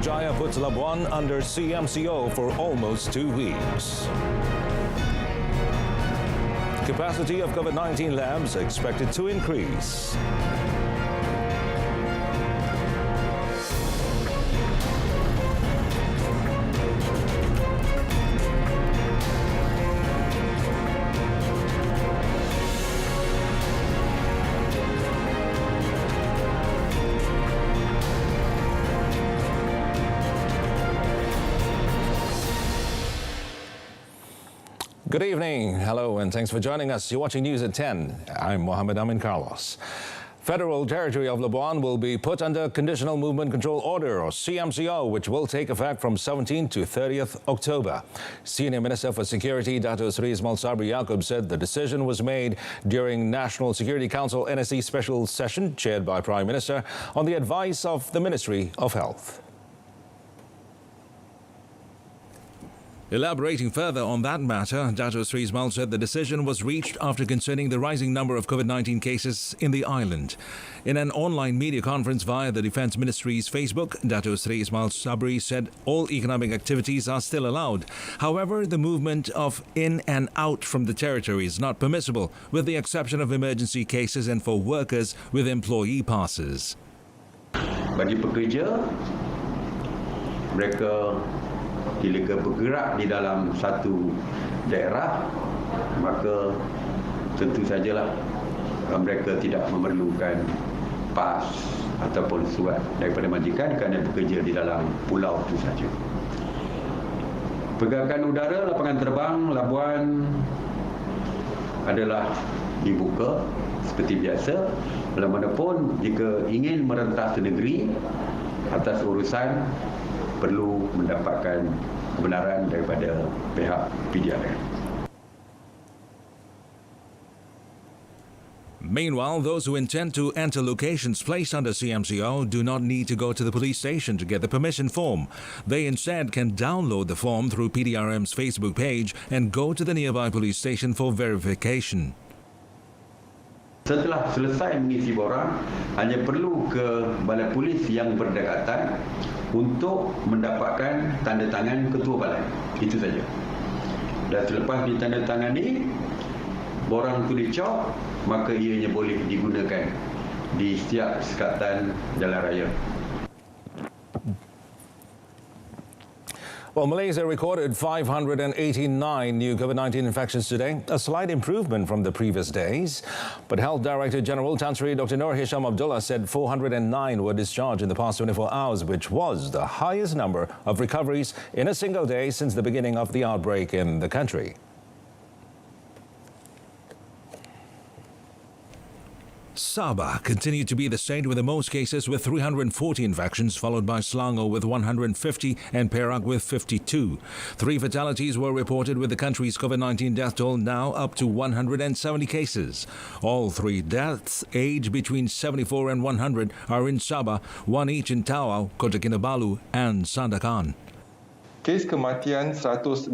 Putrajaya puts Labuan under CMCO for almost 2 weeks. Capacity of COVID-19 labs expected to increase. Good evening. Hello, and thanks for joining us. You're watching News at 10. I'm Mohammed Amin Carlos. Federal territory of Labuan will be put under Conditional Movement Control Order, or CMCO, which will take effect from 17th to 30th October. Senior Minister for Security, Dato Sri Ismail Sabri Yaakob, said the decision was made during National Security Council NSC special session chaired by Prime Minister on the advice of the Ministry of Health. Elaborating further on that matter, Dato Sri Ismail said the decision was reached after concerning the rising number of COVID-19 cases in the island. In an online media conference via the Defence Ministry's Facebook, Dato Sri Ismail Sabri said all economic activities are still allowed. However, the movement of in and out from the territory is not permissible, with the exception of emergency cases and for workers with employee passes. Bagi pekerja, mereka bila bergerak di dalam satu daerah, maka tentu sajalah mereka tidak memerlukan pas ataupun surat daripada majikan kerana bekerja di dalam pulau itu saja. Pergerakan udara lapangan terbang Labuan adalah dibuka seperti biasa. Bagaimanapun jika ingin merentas negeri atas urusan perlu mendapatkan kebenaran daripada pihak PDRM. Meanwhile, those who intend to enter locations placed under CMCO do not need to go to the police station to get the permission form. They instead can download the form through PDRM's Facebook page and go to the nearby police station for verification. Setelah selesai mengisi borang, hanya perlu ke balai polis yang berdekatan untuk mendapatkan tanda tangan ketua balai. Itu saja. Dan selepas ditandatangani, borang itu dicop, maka ianya boleh digunakan di setiap sekatan jalan raya. Well, Malaysia recorded 589 new COVID-19 infections today, a slight improvement from the previous days. But Health Director General Tan Sri Dr. Nur Hisham Abdullah said 409 were discharged in the past 24 hours, which was the highest number of recoveries in a single day since the beginning of the outbreak in the country. Sabah continued to be the state with the most cases with 340 infections, followed by Selangor with 150 and Perak with 52. 3 fatalities were reported, with the country's COVID-19 death toll now up to 170 cases. All 3 deaths aged between 74 and 100 are in Sabah, 1 each in Tawau, Kota Kinabalu and Sandakan. Kes kematian 168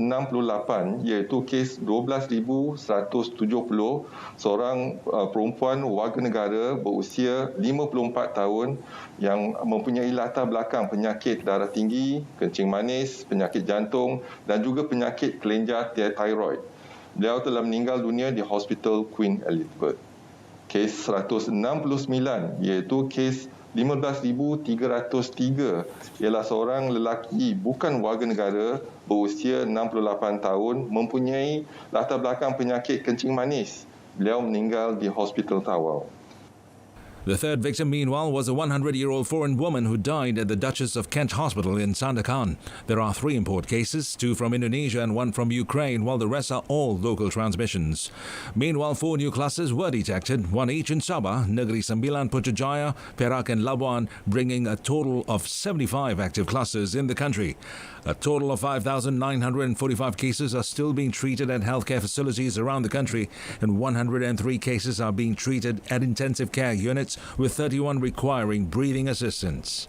iaitu kes 12,170 seorang perempuan warga negara berusia 54 tahun yang mempunyai latar belakang penyakit darah tinggi, kencing manis, penyakit jantung dan juga penyakit kelenjar tiroid. Beliau telah meninggal dunia di Hospital Queen Elizabeth. Kes 169 iaitu kes 15,303 ialah seorang lelaki bukan warga negara berusia 68 tahun mempunyai latar belakang penyakit kencing manis. Beliau meninggal di Hospital Tawau. The third victim, meanwhile, was a 100-year-old foreign woman who died at the Duchess of Kent Hospital in Sandakan. There are 3 import cases, 2 from Indonesia and 1 from Ukraine, while the rest are all local transmissions. Meanwhile, 4 new clusters were detected, 1 each in Sabah, Negeri Sembilan, Putrajaya, Perak and Labuan, bringing a total of 75 active clusters in the country. A total of 5,945 cases are still being treated at healthcare facilities around the country, and 103 cases are being treated at intensive care units, with 31 requiring breathing assistance.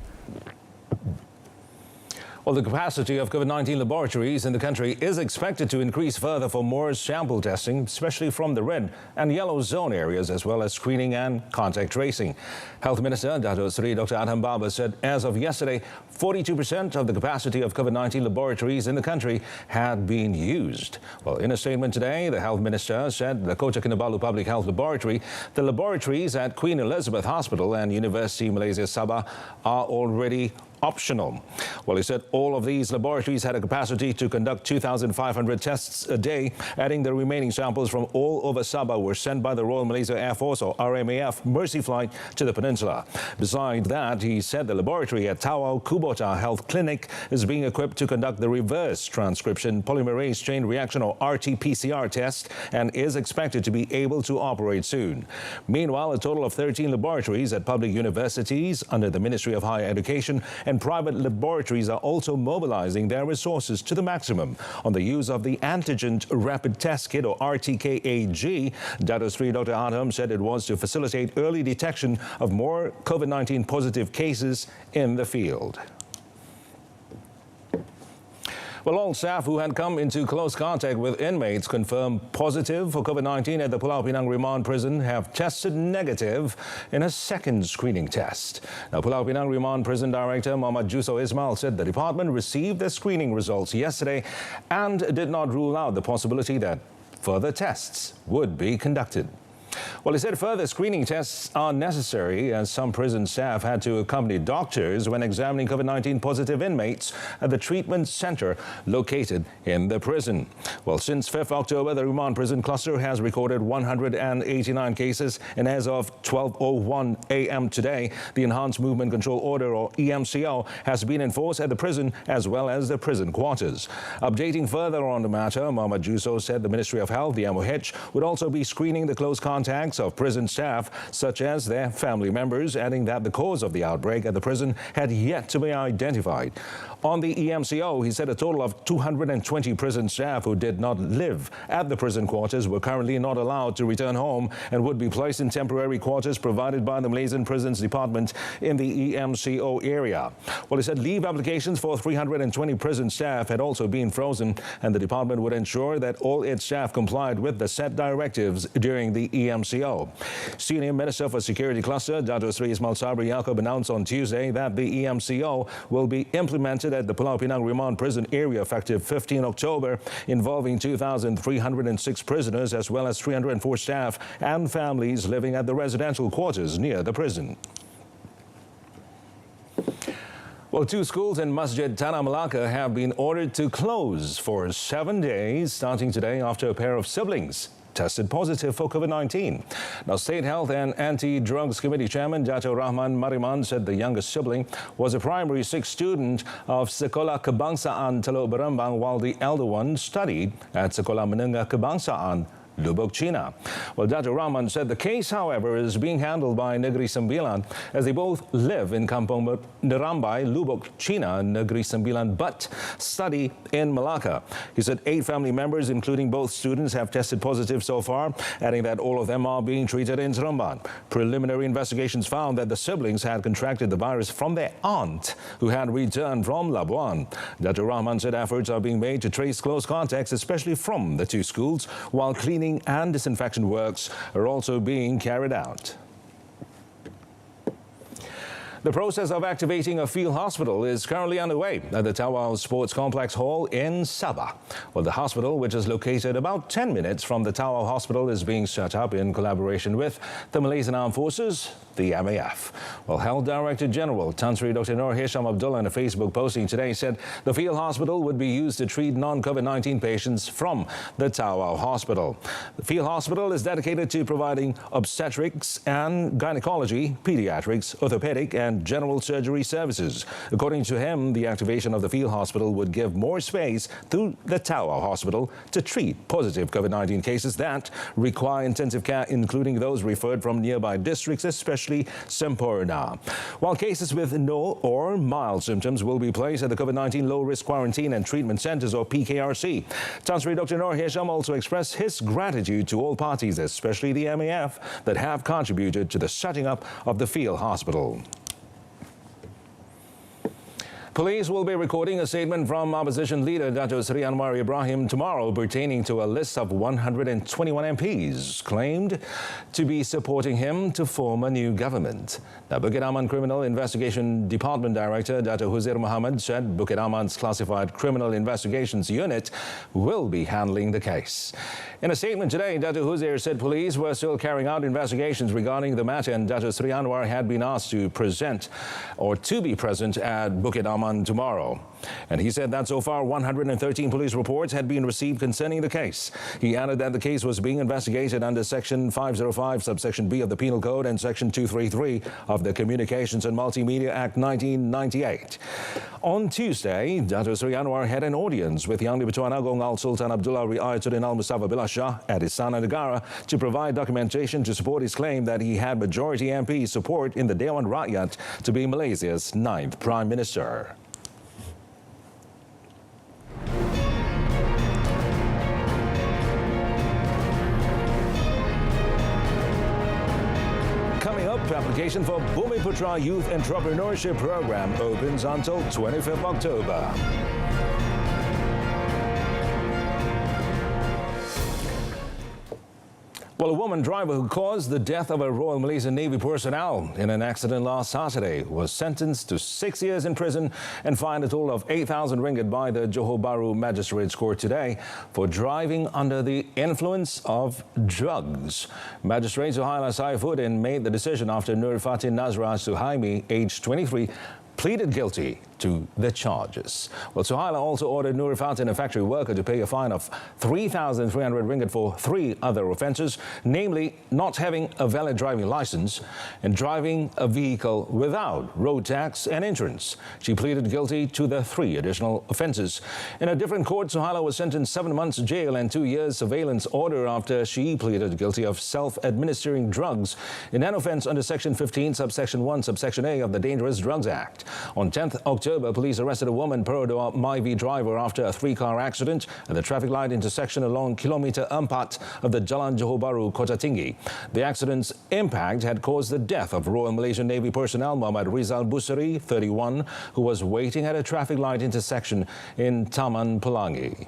Well, the capacity of COVID-19 laboratories in the country is expected to increase further for more sample testing, especially from the red and yellow zone areas, as well as screening and contact tracing. Health Minister Dato' Sri Dr. Adham Baba said as of yesterday, 42% of the capacity of COVID-19 laboratories in the country had been used. Well, in a statement today, the Health Minister said the Kota Kinabalu Public Health Laboratory, the laboratories at Queen Elizabeth Hospital and University Malaysia Sabah are already optional. Well, he said all of these laboratories had a capacity to conduct 2,500 tests a day, adding the remaining samples from all over Sabah were sent by the Royal Malaysia Air Force or RMAF Mercy Flight to the peninsula. Besides that, he said the laboratory at Tawau Kubota Health Clinic is being equipped to conduct the reverse transcription polymerase chain reaction or RT-PCR test and is expected to be able to operate soon. Meanwhile, a total of 13 laboratories at public universities under the Ministry of Higher Education and private laboratories are also mobilizing their resources to the maximum on the use of the antigen rapid test kit or RTKAG. Dato' Sri Dr. Adham said it was to facilitate early detection of more COVID-19 positive cases in the field. Well, all staff who had come into close contact with inmates confirmed positive for COVID-19 at the Pulau Pinang Remand Prison have tested negative in a second screening test. Now, Pulau Pinang Remand Prison Director Muhammad Juso Ismail said the department received their screening results yesterday and did not rule out the possibility that further tests would be conducted. Well, he said further screening tests are necessary as some prison staff had to accompany doctors when examining COVID-19 positive inmates at the treatment center located in the prison. Well, since 5th October, the Remand Prison Cluster has recorded 189 cases, and as of 12:01 a.m. today, the Enhanced Movement Control Order or EMCO has been enforced at the prison as well as the prison quarters. Updating further on the matter, Muhammad Juso said the Ministry of Health, the MOH, would also be screening the close contacts of prison staff, such as their family members, adding that the cause of the outbreak at the prison had yet to be identified. On the EMCO, he said a total of 220 prison staff who did not live at the prison quarters were currently not allowed to return home and would be placed in temporary quarters provided by the Malaysian Prisons Department in the EMCO area. Well, he said leave applications for 320 prison staff had also been frozen, and the department would ensure that all its staff complied with the set directives during the EMCO. Senior Minister for Security Cluster, Dato' Sri Ismail Sabri Yaakob, announced on Tuesday that the EMCO will be implemented at the Pulau Pinang Remand Prison area effective 15 October, involving 2,306 prisoners as well as 304 staff and families living at the residential quarters near the prison. Well, 2 schools in Masjid Tanah Melaka have been ordered to close for 7 days starting today after a pair of siblings tested positive for COVID-19. Now, State Health and Anti-Drugs Committee Chairman Dato' Rahman Mariman said the youngest sibling was a primary 6 student of Sekolah Kebangsaan Teluk Berembang, while the elder one studied at Sekolah Menengah Kebangsaan Lubuk, China. Well, Dato' Rahman said the case, however, is being handled by Negeri Sembilan as they both live in Kampung Nerambai, Lubuk, China, Negeri Sembilan, but study in Melaka. He said 8 family members, including both students, have tested positive so far, adding that all of them are being treated in Seremban. Preliminary investigations found that the siblings had contracted the virus from their aunt, who had returned from Labuan. Dato' Rahman said efforts are being made to trace close contacts, especially from the 2 schools, while cleaning and disinfection works are also being carried out. The process of activating a field hospital is currently underway at the Tawau Sports Complex Hall in Sabah. Well, the hospital, which is located about 10 minutes from the Tawau Hospital, is being set up in collaboration with the Malaysian Armed Forces, the MAF. Well, Health Director General Tan Sri Dr. Nur Hisham Abdullah in a Facebook posting today said the field hospital would be used to treat non-COVID-19 patients from the Tawau Hospital. The field hospital is dedicated to providing obstetrics and gynecology, pediatrics, orthopedic and general surgery services. According to him, the activation of the field hospital would give more space to the Tawau Hospital to treat positive COVID-19 cases that require intensive care, including those referred from nearby districts, especially Sempurna. While cases with no or mild symptoms will be placed at the COVID-19 low-risk quarantine and treatment centers or PKRC. Tan Sri Dr. Nur Hisham also expressed his gratitude to all parties, especially the MAF, that have contributed to the setting up of the field hospital. Police will be recording a statement from opposition leader Dato Sri Anwar Ibrahim tomorrow pertaining to a list of 121 MPs claimed to be supporting him to form a new government. Now, Bukit Aman Criminal Investigation Department Director Dato Huzair Mohammed said Bukit Aman's Classified Criminal Investigations Unit will be handling the case. In a statement today, Dato Huzair said police were still carrying out investigations regarding the matter and Dato Sri Anwar had been asked to be present at Bukit Aman tomorrow. And he said that so far 113 police reports had been received concerning the case. He added that the case was being investigated under Section 505, subsection B of the Penal Code and Section 233 of the Communications and Multimedia Act 1998. On Tuesday, Dato Sri Anwar had an audience with Yang di-Pertuan Agong Al-Sultan Abdullah Riayatuddin Al-Mustafa Billah Shah at Istana Negara to provide documentation to support his claim that he had majority MP support in the Dewan Rakyat to be Malaysia's 9th Prime Minister. Coming up, application for Bumiputra Youth Entrepreneurship Program opens until 25th October. Well, a woman driver who caused the death of a Royal Malaysian Navy personnel in an accident last Saturday was sentenced to 6 years in prison and fined a total of 8,000 ringgit by the Johor Bahru Magistrates Court today for driving under the influence of drugs. Magistrate Suhaila Saifuddin made the decision after Nur Fatin Nazra Suhaimi, aged 23, pleaded guilty to the charges. Well, Suhaila also ordered Nur Fatin, a factory worker, to pay a fine of 3,300 ringgit for 3 other offences, namely not having a valid driving licence and driving a vehicle without road tax and insurance. She pleaded guilty to the 3 additional offences. In a different court, Suhaila was sentenced 7 months jail and 2 years surveillance order after she pleaded guilty of self-administering drugs in an offence under Section 15, subsection 1, subsection A of the Dangerous Drugs Act. On 10th October, police arrested a woman, Perodua Myvi driver, after a 3-car accident at the traffic light intersection along Kilometer 4 of the Jalan Johor Bahru, Kota Tinggi. The accident's impact had caused the death of Royal Malaysian Navy personnel Muhammad Rizal Busari, 31, who was waiting at a traffic light intersection in Taman Pelangi.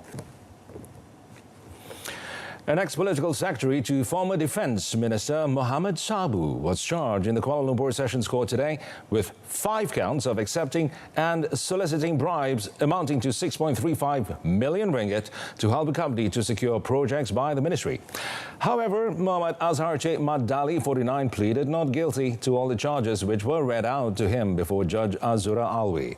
An ex-political secretary to former Defence Minister Mohammed Sabu was charged in the Kuala Lumpur Sessions Court today with 5 counts of accepting and soliciting bribes amounting to 6.35 million ringgit to help the company to secure projects by the ministry. However, Muhammad Azhar Che Madali, 49, pleaded not guilty to all the charges which were read out to him before Judge Azura Alwi.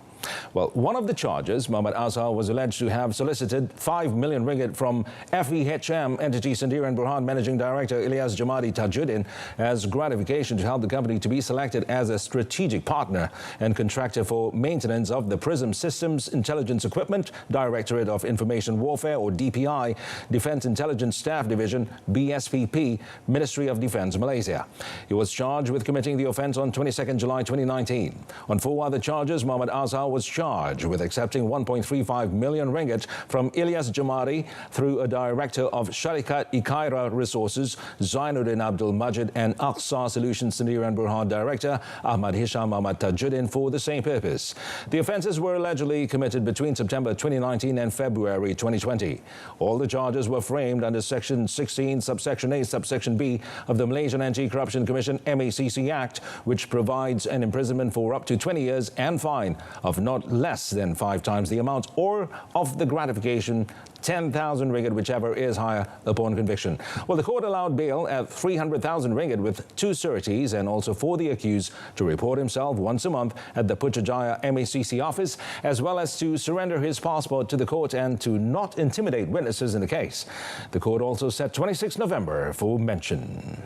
Well, one of the charges, Muhammad Azhar was alleged to have solicited 5 million ringgit from FEHM entity Sendirian Berhad Managing Director Ilyas Jamadi Tajuddin as gratification to help the company to be selected as a strategic partner and contractor for maintenance of the PRISM Systems Intelligence Equipment, Directorate of Information Warfare or DPI, Defence Intelligence Staff Division, BSPP, Ministry of Defence, Malaysia. He was charged with committing the offence on 22nd July 2019. On 4 other charges, Muhammad Azhar was charged with accepting 1.35 million ringgit from Ilyas Jamari through a director of Syarikat Ikaira Resources, Zainuddin Abdul Majid, and Aqsa Solutions Sendirian Berhad Director Ahmad Hisham Ahmad Tajuddin for the same purpose. The offences were allegedly committed between September 2019 and February 2020. All the charges were framed under Section 16, subsection A, subsection B of the Malaysian Anti-Corruption Commission MACC Act, which provides an imprisonment for up to 20 years and fine of not less than 5 times the amount or of the gratification 10,000 ringgit, whichever is higher, upon conviction. Well, the court allowed bail at 300,000 ringgit with 2 sureties and also for the accused to report himself once a month at the Putrajaya MACC office, as well as to surrender his passport to the court and to not intimidate witnesses in the case. The court also set 26 November for mention.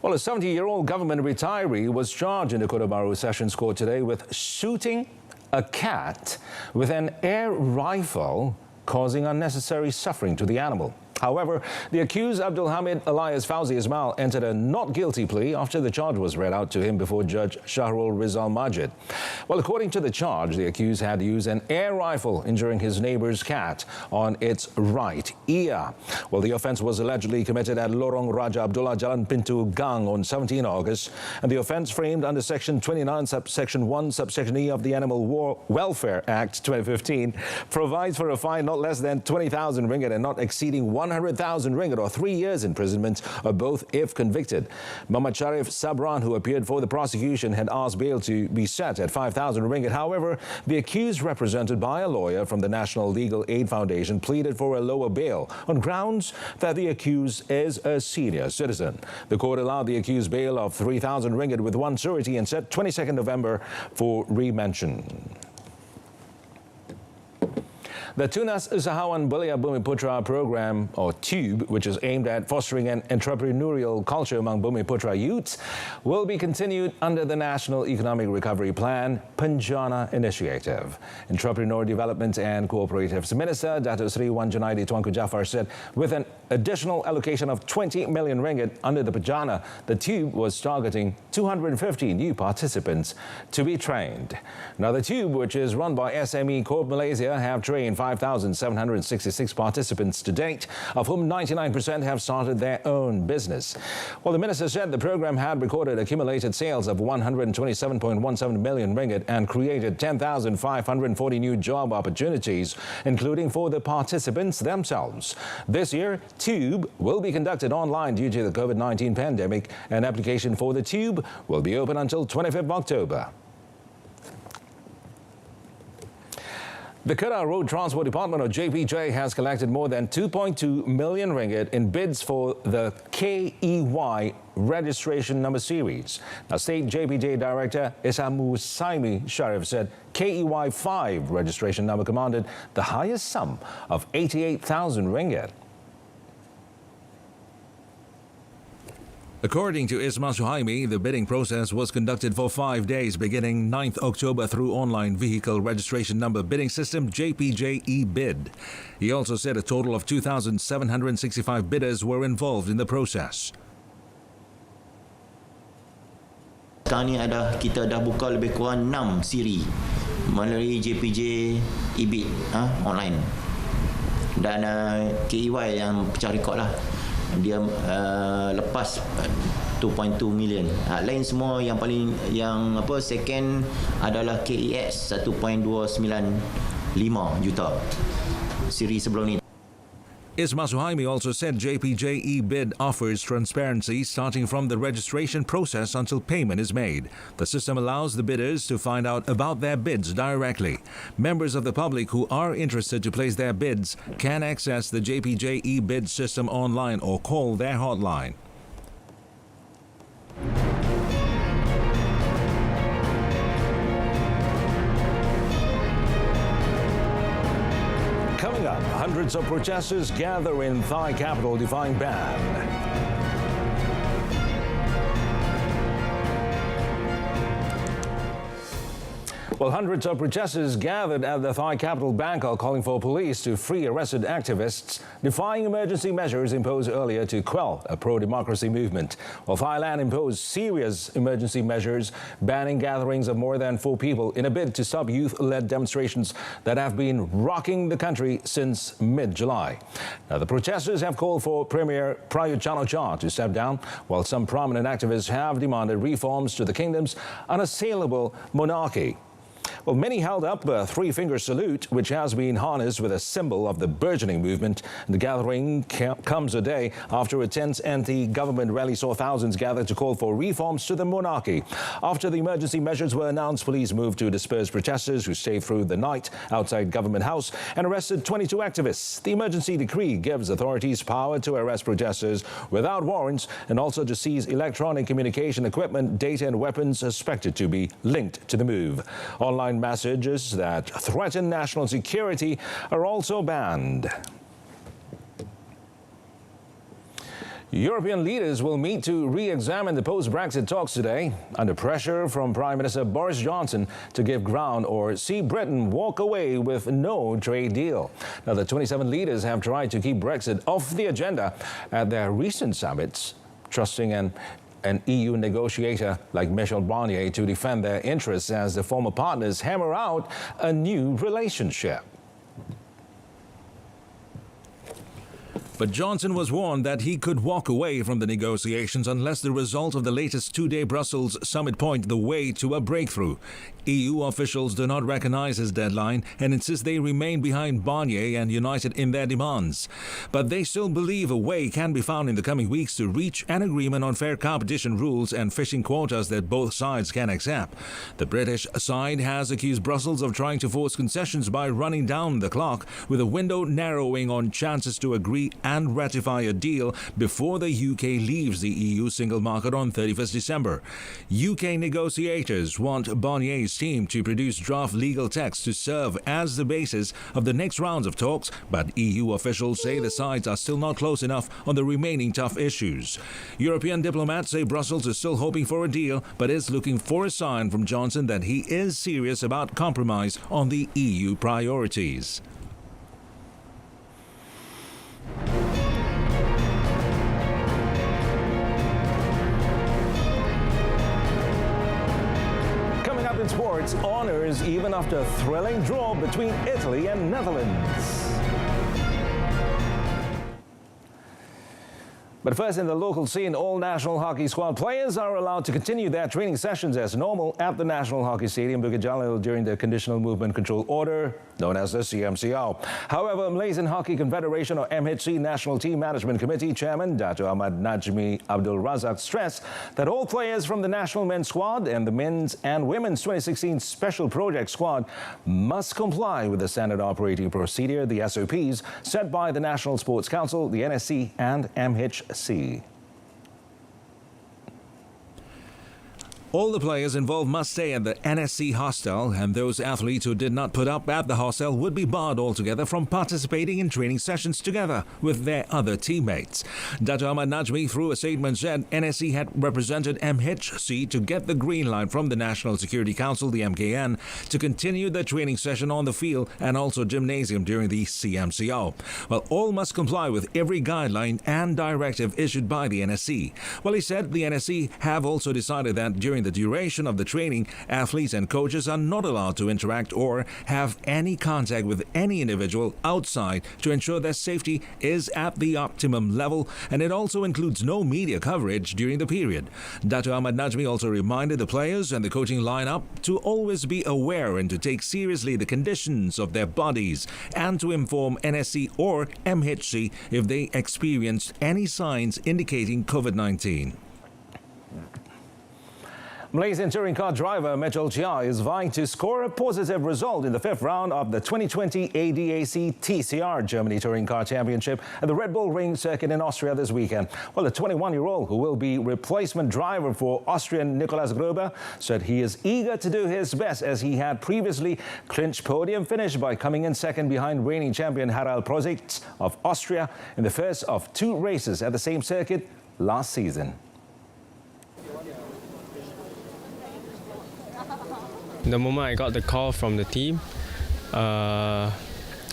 Well, a 70-year-old government retiree was charged in the Kota Bahru Sessions Court today with shooting a cat with an air rifle, causing unnecessary suffering to the animal. However, the accused Abdul Hamid alias Fauzi Ismail entered a not guilty plea after the charge was read out to him before Judge Shahrul Rizal Majid. Well, according to the charge, the accused had used an air rifle injuring his neighbor's cat on its right ear. Well, the offense was allegedly committed at Lorong Raja Abdullah Jalan Pintu Gang on 17 August, and the offense framed under Section 29, Subsection 1, Subsection E of the Animal Welfare Act 2015 provides for a fine not less than 20,000 ringgit and not exceeding 100,000 ringgit or 3 years imprisonment, or both if convicted. Muhammad Sharif Sabran, who appeared for the prosecution, had asked bail to be set at 5,000 ringgit. However, the accused, represented by a lawyer from the National Legal Aid Foundation, pleaded for a lower bail on grounds that the accused is a senior citizen. The court allowed the accused bail of 3,000 ringgit with one surety and set 22nd November for remention. The Tunas Usahawan Belia Bumiputra program, or TUBE, which is aimed at fostering an entrepreneurial culture among Bumiputra youths, will be continued under the National Economic Recovery Plan Penjana Initiative. Entrepreneur Development and Cooperatives Minister Dato Sri Wan Junaidi Tuanku Jaafar said with an additional allocation of 20 million ringgit under the Penjana, the TUBE was targeting 250 new participants to be trained. Now, the TUBE, which is run by SME Corp Malaysia, have trained 5,766 participants to date, of whom 99% have started their own business. Well, the minister said the program had recorded accumulated sales of 127.17 million ringgit and created 10,540 new job opportunities, including for the participants themselves. This year, TUBE will be conducted online due to the COVID-19 pandemic, and application for the TUBE will be open until 25th October. The Kedah Road Transport Department, or JPJ, has collected more than 2.2 million ringgit in bids for the KEY registration number series. Now, State JPJ Director Isamu Saimi Sharif said KEY 5 registration number commanded the highest sum of 88,000 ringgit. According to Isma Suhaimi, the bidding process was conducted for 5 days beginning 9th October through online vehicle registration number bidding system JPJ e-bid. He also said a total of 2,765 bidders were involved in the process. Sekarang ni kita dah buka lebih kurang 6 siri melalui JPJ e-bid online. Dan KEY yang pecah rekod lah. Dia lepas 2.2 million. Lain semua yang paling second adalah KEX 1.295 juta. Siri sebelum ni. Isma Suhaimi also said JPJ e-bid offers transparency starting from the registration process until payment is made. The system allows the bidders to find out about their bids directly. Members of the public who are interested to place their bids can access the JPJ e-bid system online or call their hotline. Coming up, hundreds of protesters gather in Thai capital defying ban. Well, hundreds of protesters gathered at the Thai capital Bangkok calling for police to free arrested activists, defying emergency measures imposed earlier to quell a pro-democracy movement. Well, Thailand imposed serious emergency measures, banning gatherings of more than 4 people in a bid to stop youth-led demonstrations that have been rocking the country since mid-July. Now, the protesters have called for Premier Prayut Chan-o-cha to step down, while some prominent activists have demanded reforms to the kingdom's unassailable monarchy. Well, many held up a 3-finger salute, which has been harnessed with a symbol of the burgeoning movement. The gathering comes a day after a tense anti-government rally saw thousands gather to call for reforms to the monarchy. After the emergency measures were announced, police moved to disperse protesters who stayed through the night outside Government House and arrested 22 activists. The emergency decree gives authorities power to arrest protesters without warrants and also to seize electronic communication equipment, data and weapons suspected to be linked to the move. Online messages that threaten national security are also banned. European leaders will meet to re-examine the post-Brexit talks today under pressure from Prime Minister Boris Johnson to give ground or see Britain walk away with no trade deal. Now, the 27 leaders have tried to keep Brexit off the agenda at their recent summits, trusting an EU negotiator like Michel Barnier to defend their interests as the former partners hammer out a new relationship. But Johnson was warned that he could walk away from the negotiations unless the result of the latest two-day Brussels summit point the way to a breakthrough. EU officials do not recognize his deadline and insist they remain behind Barnier and united in their demands. But they still believe a way can be found in the coming weeks to reach an agreement on fair competition rules and fishing quotas that both sides can accept. The British side has accused Brussels of trying to force concessions by running down the clock, with a window narrowing on chances to agree and ratify a deal before the UK leaves the EU single market on 31st December. UK negotiators want Barnier's team to produce draft legal text to serve as the basis of the next rounds of talks, but EU officials say the sides are still not close enough on the remaining tough issues. European diplomats say Brussels is still hoping for a deal, but is looking for a sign from Johnson that he is serious about compromise on the EU priorities. In sports, honours even after a thrilling draw between Italy and Netherlands. But first, in the local scene, all national hockey squad players are allowed to continue their training sessions as normal at the National Hockey Stadium, Bukit Jalil, during the Conditional Movement Control Order, known as the CMCO. However, Malaysian Hockey Confederation, or MHC, National Team Management Committee Chairman Dato' Ahmad Najmi Abdul Razak stressed that all players from the national men's squad and the men's and women's 2016 Special Project Squad must comply with the Standard Operating Procedure, the SOPs, set by the National Sports Council, the NSC and MHC. All the players involved must stay at the NSC hostel, and those athletes who did not put up at the hostel would be barred altogether from participating in training sessions together with their other teammates. Dato' Ahmad Najmi, through a statement, said NSC had represented MHC to get the green light from the National Security Council, the MKN, to continue the training session on the field and also gymnasium during the CMCO. Well, all must comply with every guideline and directive issued by the NSC. Well, he said the NSC have also decided that during the duration of the training, athletes and coaches are not allowed to interact or have any contact with any individual outside to ensure their safety is at the optimum level, and it also includes no media coverage during the period. Dato' Ahmad Najmi also reminded the players and the coaching lineup to always be aware and to take seriously the conditions of their bodies and to inform NSC or MHC if they experienced any signs indicating COVID-19. Malaysian touring car driver Mitchell Chia is vying to score a positive result in the fifth round of the 2020 ADAC TCR Germany Touring Car Championship at the Red Bull Ring circuit in Austria this weekend. Well, the 21-year-old, who will be replacement driver for Austrian Nicolas Gruber, said he is eager to do his best as he had previously clinched podium finish by coming in second behind reigning champion Harald Prositz of Austria in the first of two races at the same circuit last season. The moment I got the call from the team, and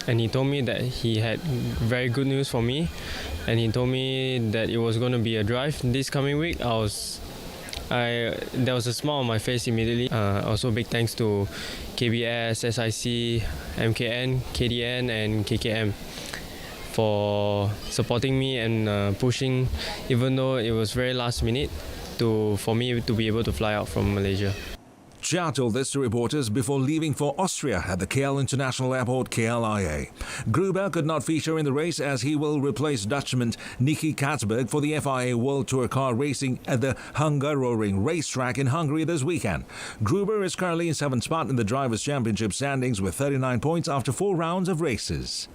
he told me that he had very good news for me, and he told me that it was going to be a drive this coming week, there was a smile on my face immediately. Also, big thanks to KBS, SIC, MKN, KDN, and KKM for supporting me and pushing, even though it was very last minute, for me to be able to fly out from Malaysia. Chia told this to reporters before leaving for Austria at the KL International Airport, KLIA. Gruber could not feature in the race as he will replace Dutchman Nicky Katzberg for the FIA World Tour Car Racing at the Hungaroring racetrack in Hungary this weekend. Gruber is currently in 7th spot in the Drivers' Championship standings with 39 points after 4 rounds of races.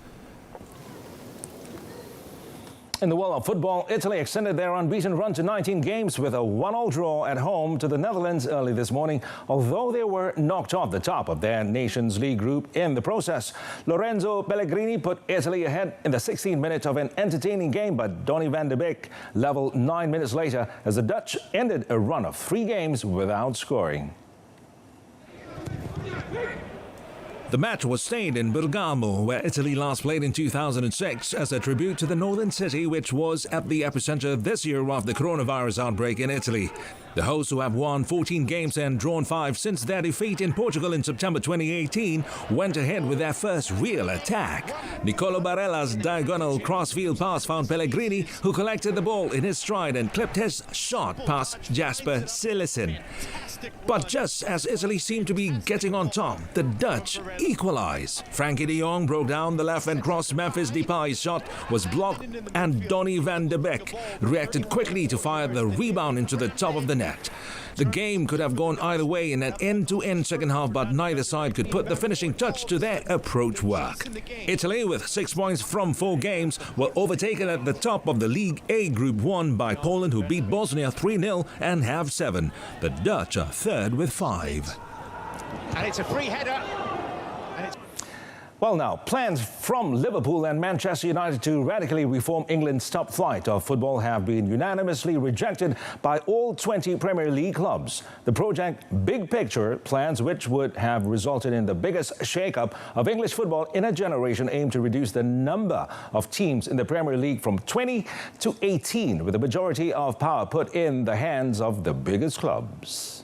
In the world of football, Italy extended their unbeaten run to 19 games with a 1-1 draw at home to the Netherlands early this morning, although they were knocked off the top of their Nations League group in the process. Lorenzo Pellegrini put Italy ahead in the 16th minute of an entertaining game, but Donny van de Beek leveled 9 minutes later as the Dutch ended a run of 3 games without scoring. The match was stayed in Bergamo, where Italy last played in 2006, as a tribute to the northern city, which was at the epicenter this year of the coronavirus outbreak in Italy. The hosts, who have won 14 games and drawn 5 since their defeat in Portugal in September 2018, went ahead with their first real attack. Nicolo Barella's diagonal crossfield pass found Pellegrini, who collected the ball in his stride and clipped his shot past Jasper Cillessen. But just as Italy seemed to be getting on top, the Dutch equalized. Frankie de Jong broke down the left and crossed. Memphis Depay's shot was blocked, and Donny van de Beek reacted quickly to fire the rebound into the top of the net. The game could have gone either way in an end-to-end second half, but neither side could put the finishing touch to their approach work. Italy, with 6 points from 4 games, were overtaken at the top of the League A Group 1 by Poland, who beat Bosnia 3-0 and have 7. The Dutch are third with 5. And it's a free header. Well, now, plans from Liverpool and Manchester United to radically reform England's top flight of football have been unanimously rejected by all 20 Premier League clubs. The project Big Picture plans, which would have resulted in the biggest shake-up of English football in a generation, aim to reduce the number of teams in the Premier League from 20 to 18, with the majority of power put in the hands of the biggest clubs.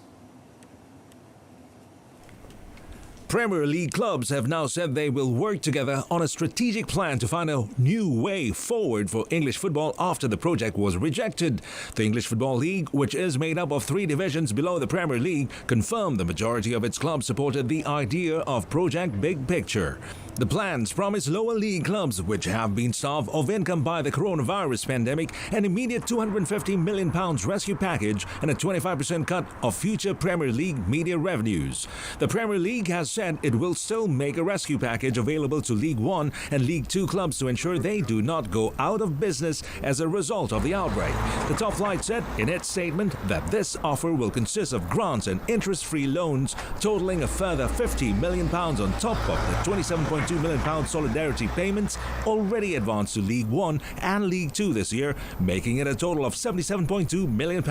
Premier League clubs have now said they will work together on a strategic plan to find a new way forward for English football after the project was rejected. The English Football League, which is made up of 3 divisions below the Premier League, confirmed the majority of its clubs supported the idea of Project Big Picture. The plans promise lower league clubs, which have been starved of income by the coronavirus pandemic, an immediate £250 million rescue package and a 25% cut of future Premier League media revenues. The Premier League has said it will still make a rescue package available to League 1 and League 2 clubs to ensure they do not go out of business as a result of the outbreak. The top flight said in its statement that this offer will consist of grants and interest-free loans totaling a further £50 million on top of the £27.2 million solidarity payments already advanced to League 1 and League 2 this year, making it a total of £77.2 million.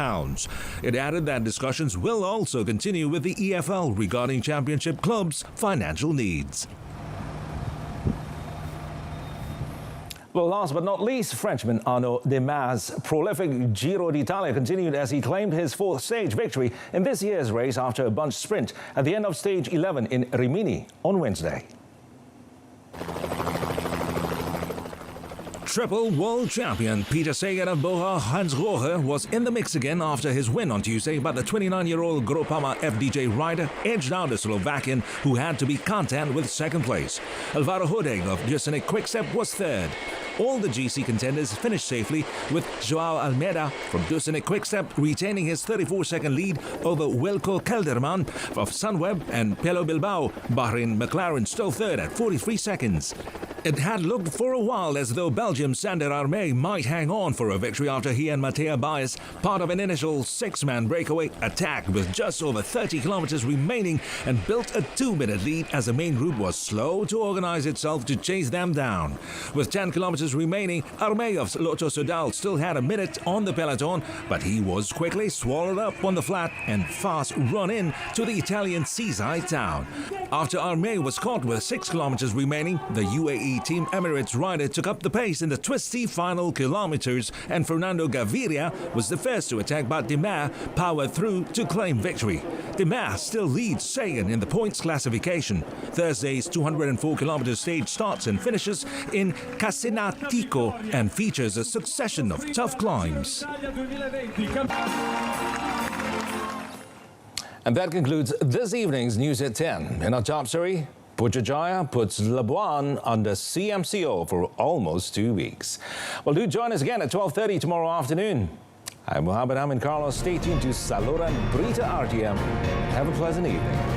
It added that discussions will also continue with the EFL regarding Championship clubs' financial needs. Well, last but not least, Frenchman Arnaud Démar's prolific Giro d'Italia continued as he claimed his 4th stage victory in this year's race after a bunch sprint at the end of stage 11 in Rimini on Wednesday. Triple world champion Peter Sagan of Bora Hansgrohe was in the mix again after his win on Tuesday, but the 29-year-old Groupama FDJ rider edged out the Slovakian, who had to be content with 2nd place. Alvaro Hodeg of Dussenic Quickstep was 3rd. All the GC contenders finished safely, with Joao Almeida from Dussenic Quickstep retaining his 34-second lead over Wilco Kelderman of Sunweb, and Pelo Bilbao Bahrain McLaren still 3rd at 43 seconds. It had looked for a while as though Belgium's Sander Armé might hang on for a victory after he and Mattea Baez, part of an initial 6-man breakaway, attacked with just over 30 kilometers remaining and built a 2-minute lead as the main group was slow to organize itself to chase them down. With 10 kilometers remaining, Armé of Lotto Soudal still had a minute on the peloton, but he was quickly swallowed up on the flat and fast run in to the Italian seaside town. After Armé was caught with 6 kilometers remaining, the UAE Team Emirates rider took up the pace in the twisty final kilometers, and Fernando Gaviria was the first to attack, but Démar powered through to claim victory. Démar still leads Sagan in the points classification. Thursday's 204-kilometer stage starts and finishes in Cassinatico and features a succession of tough climbs. And that concludes this evening's News at 10. In our top story, Putrajaya puts Labuan under CMCO for almost 2 weeks. Well, do join us again at 12:30 tomorrow afternoon. I'm Mohammed Amin Carlos. Stay tuned to Saluran Berita RTM. Have a pleasant evening.